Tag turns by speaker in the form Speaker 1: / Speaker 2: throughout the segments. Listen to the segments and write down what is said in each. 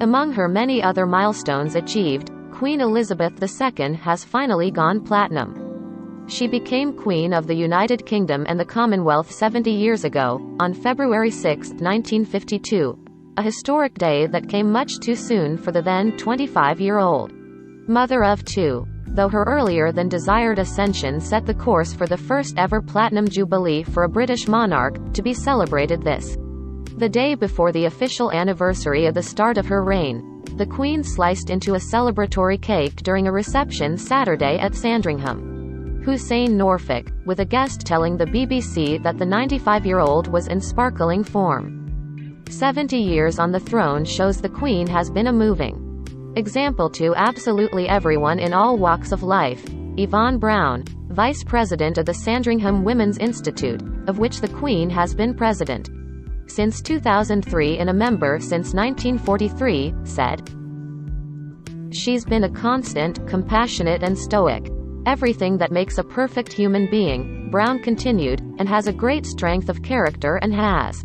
Speaker 1: Among her many other milestones achieved, Queen Elizabeth II has finally gone platinum. She became Queen of the United Kingdom and the Commonwealth 70 years ago, on February 6, 1952, a historic day that came much too soon for the then 25-year-old mother of two, though her earlier-than-desired ascension set the course for the first-ever Platinum Jubilee for a British monarch, to be celebrated the day before the official anniversary of the start of her reign. The Queen sliced into a celebratory cake during a reception Saturday at Sandringham, Hussein, Norfolk, with a guest telling the BBC that the 95-year-old was in sparkling form. 70 years on the throne shows the Queen has been a moving example to absolutely everyone in all walks of life. Yvonne Brown, Vice President of the Sandringham Women's Institute, of which the Queen has been president since 2003 and a member since 1943, said, "She's been a constant, compassionate and stoic. Everything that makes a perfect human being," Brown continued, "and has a great strength of character and has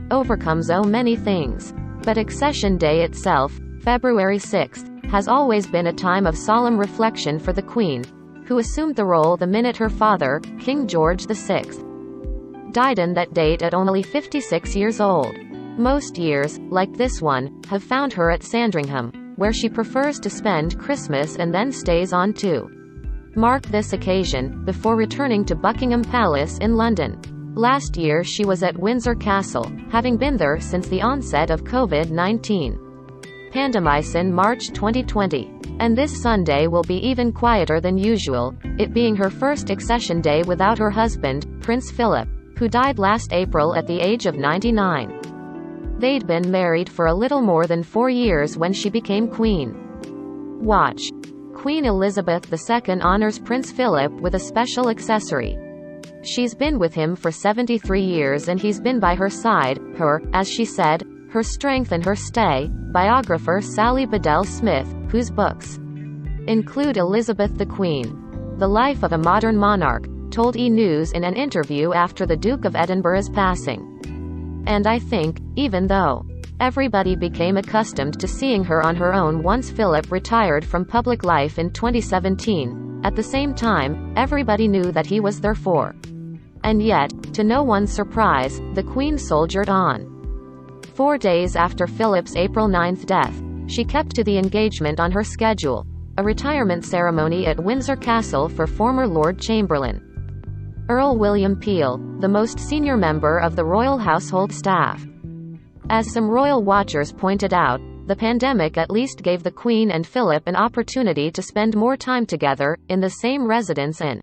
Speaker 1: overcome so many things. But Accession Day itself, February 6, has always been a time of solemn reflection for the Queen, who assumed the role the minute her father, King George VI, died on that date at only 56 years old. Most years, like this one, have found her at Sandringham, where she prefers to spend Christmas and then stays on to mark this occasion, before returning to Buckingham Palace in London. Last year she was at Windsor Castle, having been there since the onset of COVID-19 pandemic in March 2020. And this Sunday will be even quieter than usual, it being her first accession day without her husband, Prince Philip, who died last April at the age of 99. They'd been married for a little more than 4 years when she became Queen. Watch. Queen Elizabeth II honors Prince Philip with a special accessory. She's been with him for 73 years and he's been by her side, as she said, her strength and her stay, biographer Sally Bedell Smith, whose books include Elizabeth the Queen, The Life of a Modern Monarch, told E! News in an interview after the Duke of Edinburgh's passing. "And I think, even though everybody became accustomed to seeing her on her own once Philip retired from public life in 2017, at the same time, everybody knew that he was there for. And yet, to no one's surprise, the Queen soldiered on. 4 days after Philip's April 9 death, she kept to the engagement on her schedule, a retirement ceremony at Windsor Castle for former Lord Chamberlain Earl William Peel, the most senior member of the royal household staff. As some royal watchers pointed out, the pandemic at least gave the Queen and Philip an opportunity to spend more time together, in the same residence and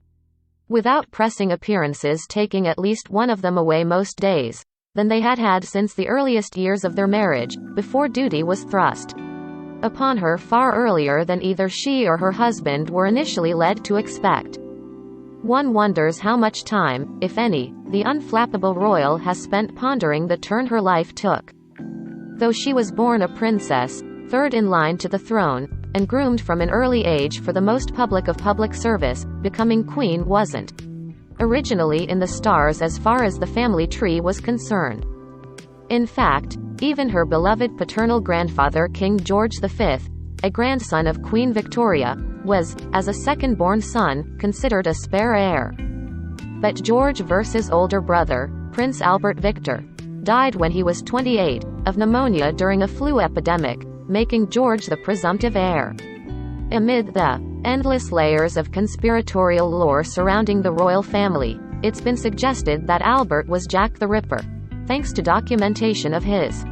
Speaker 1: without pressing appearances taking at least one of them away most days, than they had had since the earliest years of their marriage, before duty was thrust upon her far earlier than either she or her husband were initially led to expect. One wonders how much time, if any, the unflappable royal has spent pondering the turn her life took. Though she was born a princess, third in line to the throne, and groomed from an early age for the most public of public service, becoming queen wasn't originally in the stars as far as the family tree was concerned. In fact, even her beloved paternal grandfather King George V, a grandson of Queen Victoria, was, as a second-born son, considered a spare heir. But George V's older brother, Prince Albert Victor, died when he was 28, of pneumonia during a flu epidemic, making George the presumptive heir. Amid the endless layers of conspiratorial lore surrounding the royal family, it's been suggested that Albert was Jack the Ripper. Thanks to documentation of his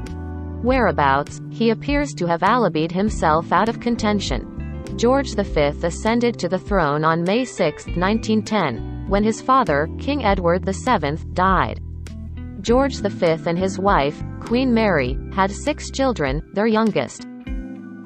Speaker 1: whereabouts, he appears to have alibied himself out of contention. George V ascended to the throne on May 6, 1910, when his father, King Edward VII, died. George V and his wife, Queen Mary, had 6 children, their youngest,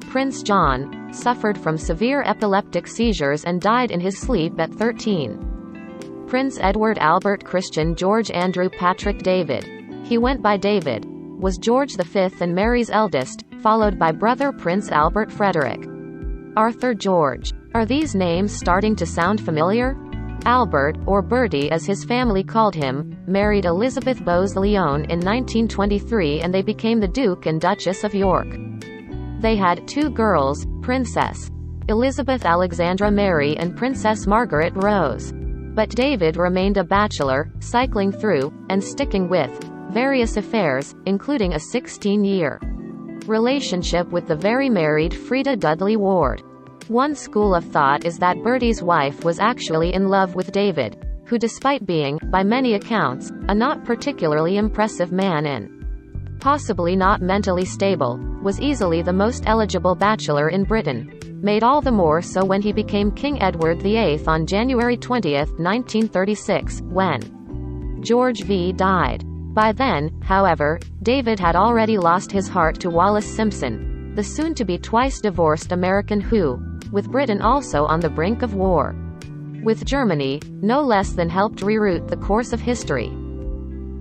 Speaker 1: Prince John, suffered from severe epileptic seizures and died in his sleep at 13. Prince Edward Albert Christian George Andrew Patrick David, he went by David, was George V and Mary's eldest, followed by brother Prince Albert Frederick. Arthur George. Are these names starting to sound familiar? Albert, or Bertie as his family called him, married Elizabeth Bowes Lyon in 1923 and they became the Duke and Duchess of York. They had 2 girls, Princess Elizabeth Alexandra Mary and Princess Margaret Rose. But David remained a bachelor, cycling through, and sticking with, various affairs, including a 16-year relationship with the very married Frieda Dudley Ward. One school of thought is that Bertie's wife was actually in love with David, who despite being, by many accounts, a not particularly impressive man and possibly not mentally stable, was easily the most eligible bachelor in Britain, made all the more so when he became King Edward VIII on January 20, 1936, when George V died. By then, however, David had already lost his heart to Wallis Simpson, the soon-to-be twice-divorced American who, with Britain also on the brink of war with Germany, no less than helped reroute the course of history.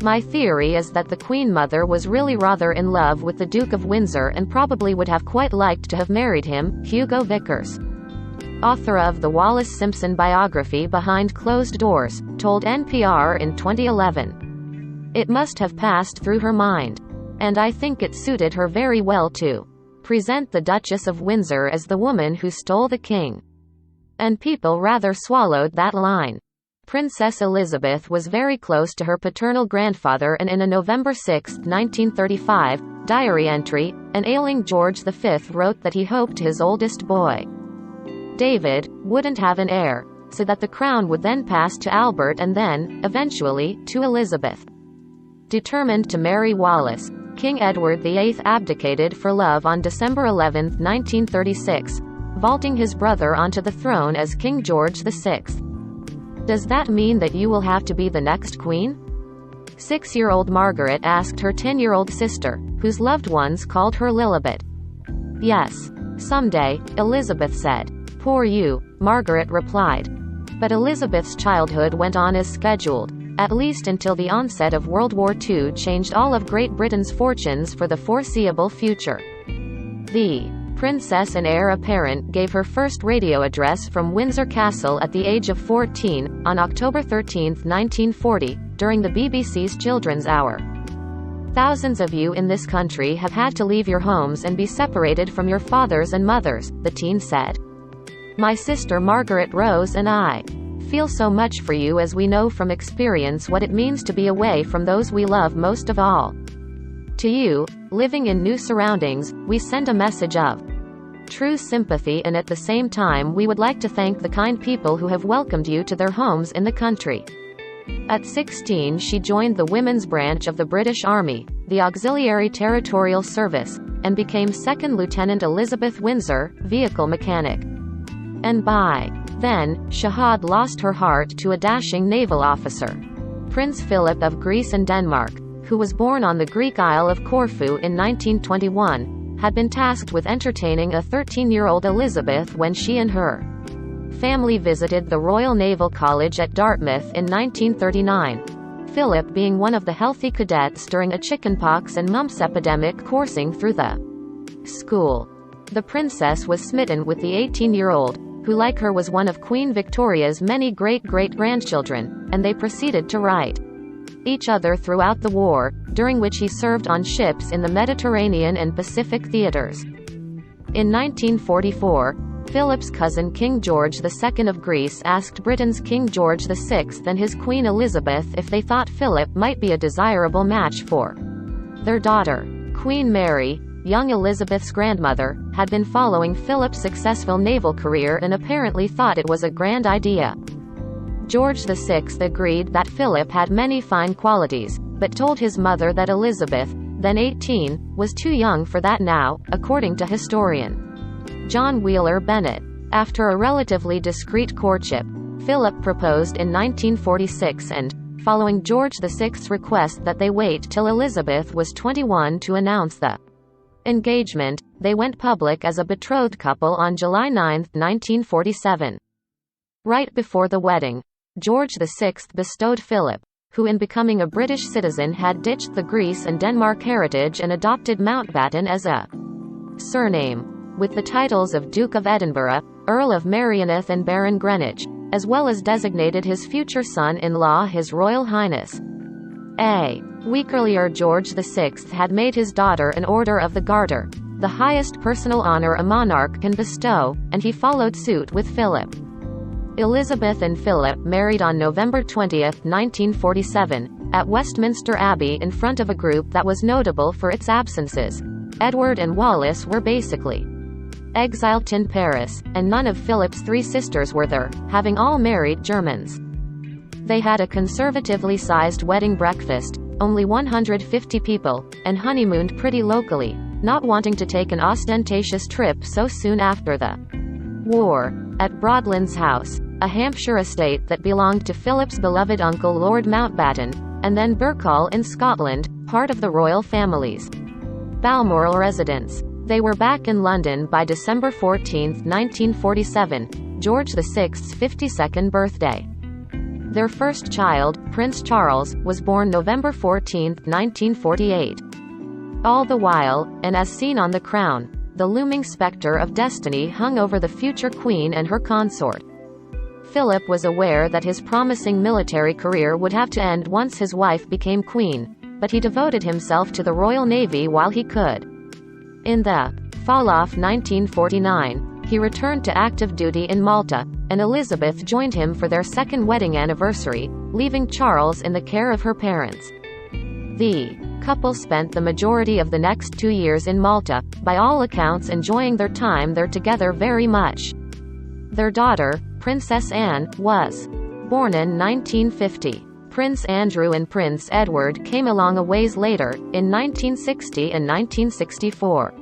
Speaker 1: My theory is that the Queen Mother was really rather in love with the Duke of Windsor and probably would have quite liked to have married him. Hugo Vickers, author of the Wallis Simpson biography Behind Closed Doors, told NPR in 2011. It must have passed through her mind. And I think it suited her very well to present the Duchess of Windsor as the woman who stole the king. And people rather swallowed that line. Princess Elizabeth was very close to her paternal grandfather, and in a November 6, 1935, diary entry, an ailing George V wrote that he hoped his oldest boy, David, wouldn't have an heir, so that the crown would then pass to Albert and then, eventually, to Elizabeth. Determined to marry Wallis, King Edward VIII abdicated for love on December 11, 1936, vaulting his brother onto the throne as King George VI. Does that mean that you will have to be the next queen? 6-year-old Margaret asked her 10-year-old sister, whose loved ones called her Lilibet. Yes. Someday, Elizabeth said. Poor you, Margaret replied. But Elizabeth's childhood went on as scheduled, at least until the onset of World War II changed all of Great Britain's fortunes for the foreseeable future. The princess and heir apparent gave her first radio address from Windsor Castle at the age of 14, on October 13, 1940, during the BBC's Children's Hour. Thousands of you in this country have had to leave your homes and be separated from your fathers and mothers, the teen said. My sister Margaret Rose and I feel so much for you, as we know from experience what it means to be away from those we love most of all. To you, living in new surroundings, we send a message of true sympathy, and at the same time we would like to thank the kind people who have welcomed you to their homes in the country. At 16 she joined the women's branch of the British Army, the Auxiliary Territorial Service, and became 2nd Lieutenant Elizabeth Windsor, vehicle mechanic. And by then, Shahad lost her heart to a dashing naval officer, Prince Philip of Greece and Denmark, who was born on the Greek Isle of Corfu in 1921, had been tasked with entertaining a 13-year-old Elizabeth when she and her family visited the Royal Naval College at Dartmouth in 1939, Philip being one of the healthy cadets during a chickenpox and mumps epidemic coursing through the school. The princess was smitten with the 18-year-old, who like her was one of Queen Victoria's many great-great-grandchildren, and they proceeded to write each other throughout the war, during which he served on ships in the Mediterranean and Pacific theaters. In 1944, Philip's cousin King George II of Greece asked Britain's King George VI and his Queen Elizabeth if they thought Philip might be a desirable match for their daughter. Queen Mary, young Elizabeth's grandmother, had been following Philip's successful naval career and apparently thought it was a grand idea. George VI agreed that Philip had many fine qualities, but told his mother that Elizabeth, then 18, was too young for that now, according to historian John Wheeler Bennett. After a relatively discreet courtship, Philip proposed in 1946 and, following George VI's request that they wait till Elizabeth was 21 to announce the engagement, they went public as a betrothed couple on July 9, 1947. Right before the wedding, George VI bestowed Philip, who in becoming a British citizen had ditched the Greece and Denmark heritage and adopted Mountbatten as a surname, with the titles of Duke of Edinburgh, Earl of Merioneth and Baron Greenwich, as well as designated his future son-in-law His Royal Highness. A week earlier George VI had made his daughter an Order of the Garter, the highest personal honor a monarch can bestow, and he followed suit with Philip. Elizabeth and Philip married on November 20, 1947, at Westminster Abbey in front of a group that was notable for its absences. Edward and Wallis were basically exiled in Paris, and none of Philip's three sisters were there, having all married Germans. They had a conservatively sized wedding breakfast, only 150 people, and honeymooned pretty locally, not wanting to take an ostentatious trip so soon after the war. At Broadlands House, a Hampshire estate that belonged to Philip's beloved uncle Lord Mountbatten, and then Berkall in Scotland, part of the royal family's Balmoral residence. They were back in London by December 14, 1947, George VI's 52nd birthday. Their first child, Prince Charles, was born November 14, 1948. All the while, and as seen on The Crown, the looming spectre of destiny hung over the future queen and her consort. Philip was aware that his promising military career would have to end once his wife became queen, but he devoted himself to the Royal Navy while he could. In the fall-off 1949, he returned to active duty in Malta, and Elizabeth joined him for their second wedding anniversary, leaving Charles in the care of her parents. The couple spent the majority of the next 2 years in Malta, by all accounts enjoying their time there together very much. Their daughter, Princess Anne, was born in 1950. Prince Andrew and Prince Edward came along a ways later, in 1960 and 1964.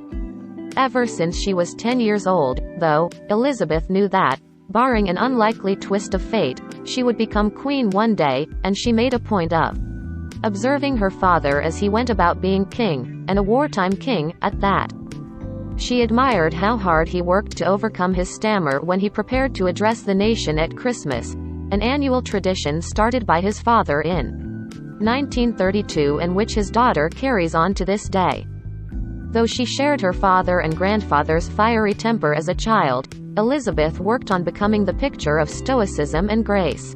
Speaker 1: Ever since she was 10 years old, though, Elizabeth knew that, barring an unlikely twist of fate, she would become queen one day, and she made a point of observing her father as he went about being king, and a wartime king, at that. She admired how hard he worked to overcome his stammer when he prepared to address the nation at Christmas, an annual tradition started by his father in 1932 and which his daughter carries on to this day. Though she shared her father and grandfather's fiery temper as a child, Elizabeth worked on becoming the picture of stoicism and grace.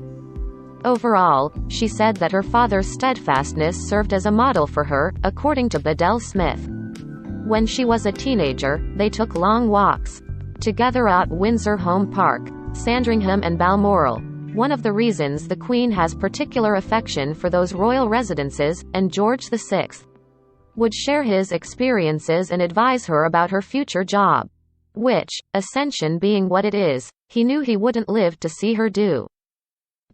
Speaker 1: Overall, she said that her father's steadfastness served as a model for her, according to Bedell Smith. When she was a teenager, they took long walks together at Windsor Home Park, Sandringham and Balmoral. One of the reasons the Queen has particular affection for those royal residences, and George VI would share his experiences and advise her about her future job. Which, Ascension being what it is, he knew he wouldn't live to see her do.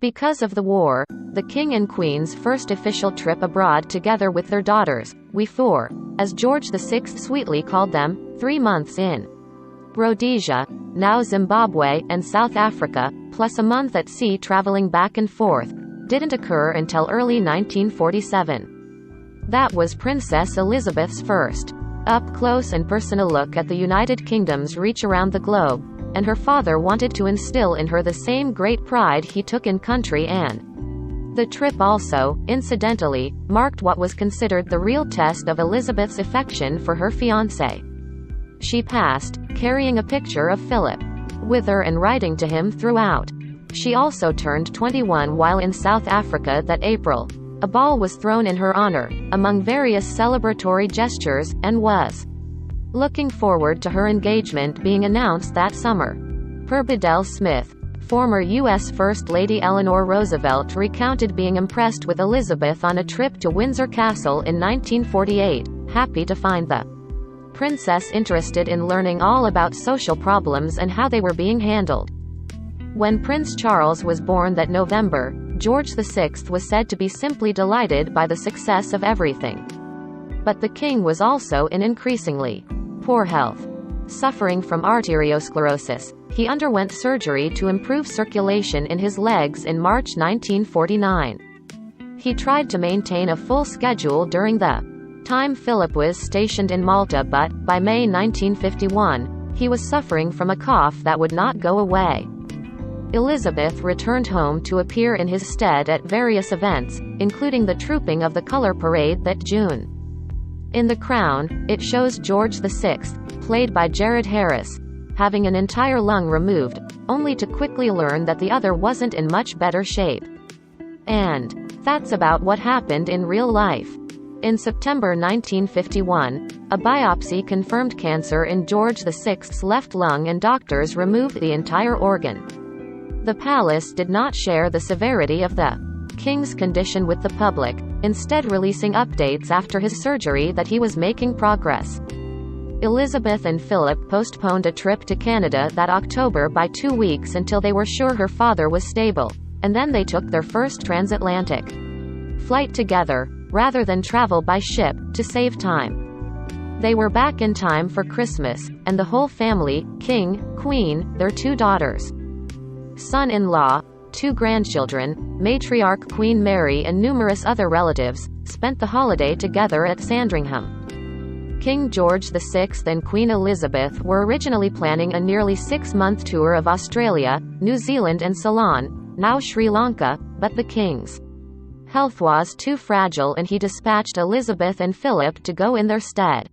Speaker 1: Because of the war, the King and Queen's first official trip abroad together with their daughters, we four, as George VI sweetly called them, 3 months in Rhodesia, now Zimbabwe, and South Africa, plus a month at sea traveling back and forth, didn't occur until early 1947. That was Princess Elizabeth's first up-close and personal look at the United Kingdom's reach around the globe, and her father wanted to instill in her the same great pride he took in country and the trip also, incidentally, marked what was considered the real test of Elizabeth's affection for her fiancé. She passed, carrying a picture of Philip with her and writing to him throughout. She also turned 21 while in South Africa that April. A ball was thrown in her honor, among various celebratory gestures, and was looking forward to her engagement being announced that summer. Per Bedell Smith, former U.S. First Lady Eleanor Roosevelt recounted being impressed with Elizabeth on a trip to Windsor Castle in 1948, happy to find the princess interested in learning all about social problems and how they were being handled. When Prince Charles was born that November, George VI was said to be simply delighted by the success of everything. But the king was also in increasingly poor health. Suffering from arteriosclerosis, he underwent surgery to improve circulation in his legs in March 1949. He tried to maintain a full schedule during the time Philip was stationed in Malta, but, by May 1951, he was suffering from a cough that would not go away. Elizabeth returned home to appear in his stead at various events, including the trooping of the Colour Parade that June. In The Crown, it shows George VI, played by Jared Harris, having an entire lung removed, only to quickly learn that the other wasn't in much better shape. And that's about what happened in real life. In September 1951, a biopsy confirmed cancer in George VI's left lung and doctors removed the entire organ. The palace did not share the severity of the king's condition with the public, instead releasing updates after his surgery that he was making progress. Elizabeth and Philip postponed a trip to Canada that October by 2 weeks until they were sure her father was stable, and then they took their first transatlantic flight together, rather than travel by ship, to save time. They were back in time for Christmas, and the whole family, King, Queen, their 2 daughters, son-in-law, 2 grandchildren, matriarch Queen Mary and numerous other relatives, spent the holiday together at Sandringham. King George VI and Queen Elizabeth were originally planning a nearly 6-month tour of Australia, New Zealand and Ceylon, now Sri Lanka, but the king's health was too fragile and he dispatched Elizabeth and Philip to go in their stead.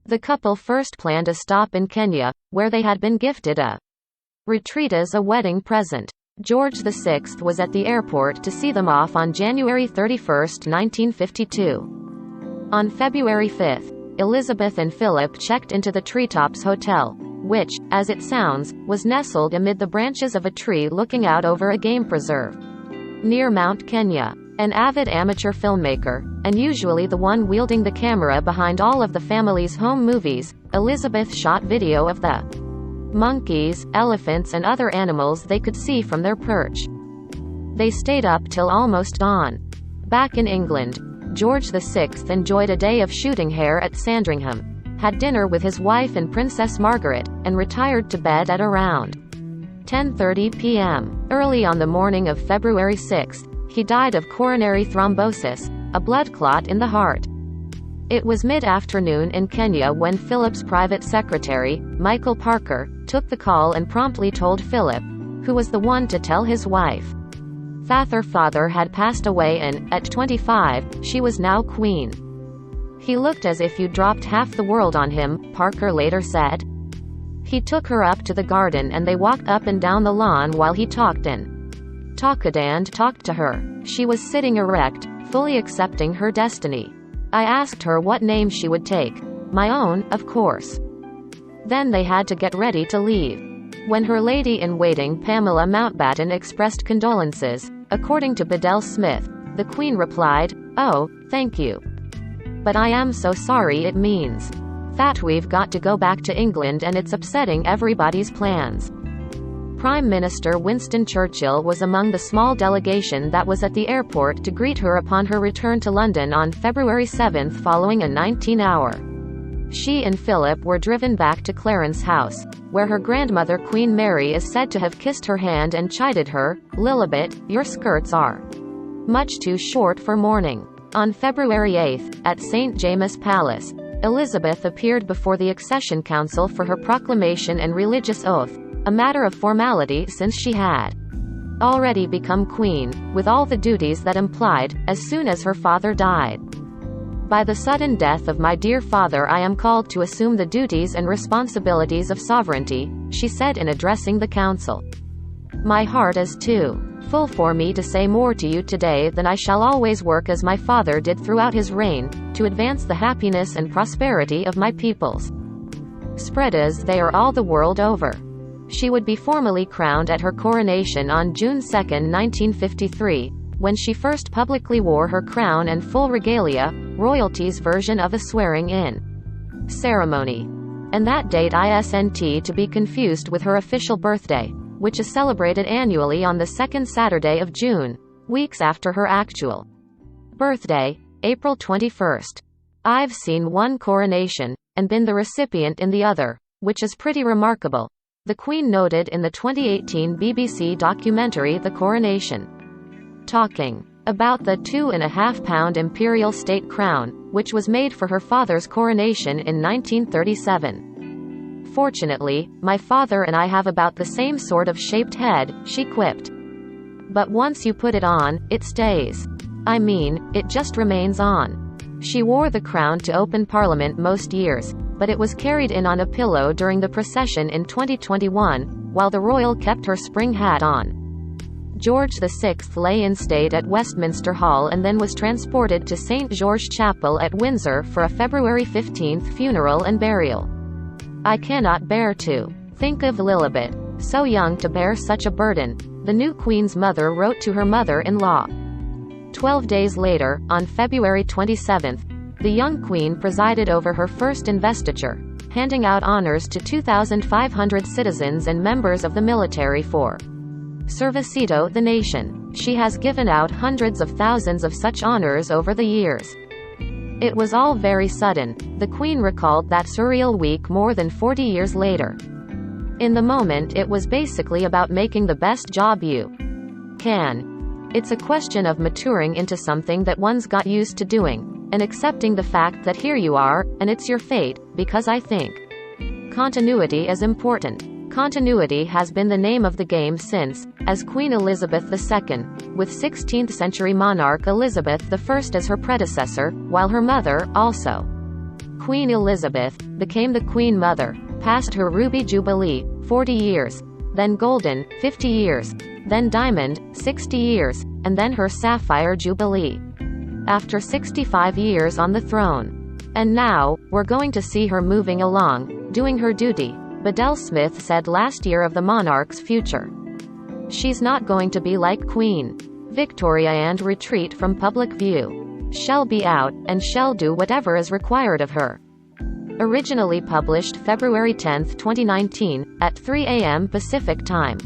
Speaker 1: The couple first planned a stop in Kenya, where they had been gifted a retreat as a wedding present. George VI was at the airport to see them off on January 31, 1952. On February 5, Elizabeth and Philip checked into the Treetops Hotel, which, as it sounds, was nestled amid the branches of a tree looking out over a game preserve near Mount Kenya. An avid amateur filmmaker, and usually the one wielding the camera behind all of the family's home movies, Elizabeth shot video of the monkeys, elephants and other animals they could see from their perch. They stayed up till almost dawn. Back in England, George VI enjoyed a day of shooting hare at Sandringham, had dinner with his wife and Princess Margaret, and retired to bed at around 10:30 p.m. Early on the morning of February 6, he died of coronary thrombosis, a blood clot in the heart. It was mid-afternoon in Kenya when Philip's private secretary, Michael Parker, took the call and promptly told Philip, who was the one to tell his wife. Their father had passed away and, at 25, she was now queen. He looked as if you dropped half the world on him, Parker later said. He took her up to the garden and they walked up and down the lawn while he talked and talked to her. She was sitting erect, fully accepting her destiny. I asked her what name she would take. My own, of course. Then they had to get ready to leave. When her lady-in-waiting Pamela Mountbatten expressed condolences, according to Bedell Smith, the Queen replied, "Oh, thank you. But I am so sorry it means that we've got to go back to England and it's upsetting everybody's plans." Prime Minister Winston Churchill was among the small delegation that was at the airport to greet her upon her return to London on February 7 following a 19-hour. She and Philip were driven back to Clarence House, where her grandmother Queen Mary is said to have kissed her hand and chided her, "Lilibet, your skirts are much too short for mourning." On February 8, at St. James's Palace, Elizabeth appeared before the Accession Council for her proclamation and religious oath, a matter of formality since she had already become queen, with all the duties that implied, as soon as her father died. "By the sudden death of my dear father I am called to assume the duties and responsibilities of sovereignty," she said in addressing the council. "My heart is too full for me to say more to you today than I shall always work as my father did throughout his reign, to advance the happiness and prosperity of my peoples, spread as they are all the world over." She would be formally crowned at her coronation on June 2, 1953, when she first publicly wore her crown and full regalia, royalty's version of a swearing-in ceremony. And that date isn't to be confused with her official birthday, which is celebrated annually on the second Saturday of June, weeks after her actual birthday, April 21. "I've seen one coronation, and been the recipient in the other, which is pretty remarkable," the Queen noted in the 2018 BBC documentary The Coronation. Talking about the 2.5-pound imperial state crown, which was made for her father's coronation in 1937. "Fortunately, my father and I have about the same sort of shaped head," she quipped. "But once you put it on, it stays. I mean, it just remains on." She wore the crown to open Parliament most years, but it was carried in on a pillow during the procession in 2021, while the royal kept her spring hat on. George VI lay in state at Westminster Hall and then was transported to St. George Chapel at Windsor for a February 15 funeral and burial. I cannot bear to think of Lilibet, so young to bear such a burden, the new Queen's mother wrote to her mother-in-law. 12 days later, on February 27, the young Queen presided over her first investiture, handing out honors to 2,500 citizens and members of the military for Servicito the nation. She has given out hundreds of thousands of such honors over the years. It was all very sudden, the Queen recalled that surreal week more than 40 years later. In the moment it was basically about making the best job you can. It's a question of maturing into something that one's got used to doing, and accepting the fact that here you are, and it's your fate, because I think continuity is important. Continuity has been the name of the game since, as Queen Elizabeth II, with 16th-century monarch Elizabeth I as her predecessor, while her mother, also Queen Elizabeth, became the Queen Mother, past her Ruby Jubilee, 40 years, then Golden, 50 years, then Diamond, 60 years, and then her Sapphire Jubilee. After 65 years on the throne. And now, we're going to see her moving along, doing her duty, Bedell Smith said last year of the monarch's future. She's not going to be like Queen Victoria and retreat from public view. She'll be out, and she'll do whatever is required of her. Originally published February 10, 2019, at 3 a.m. Pacific Time.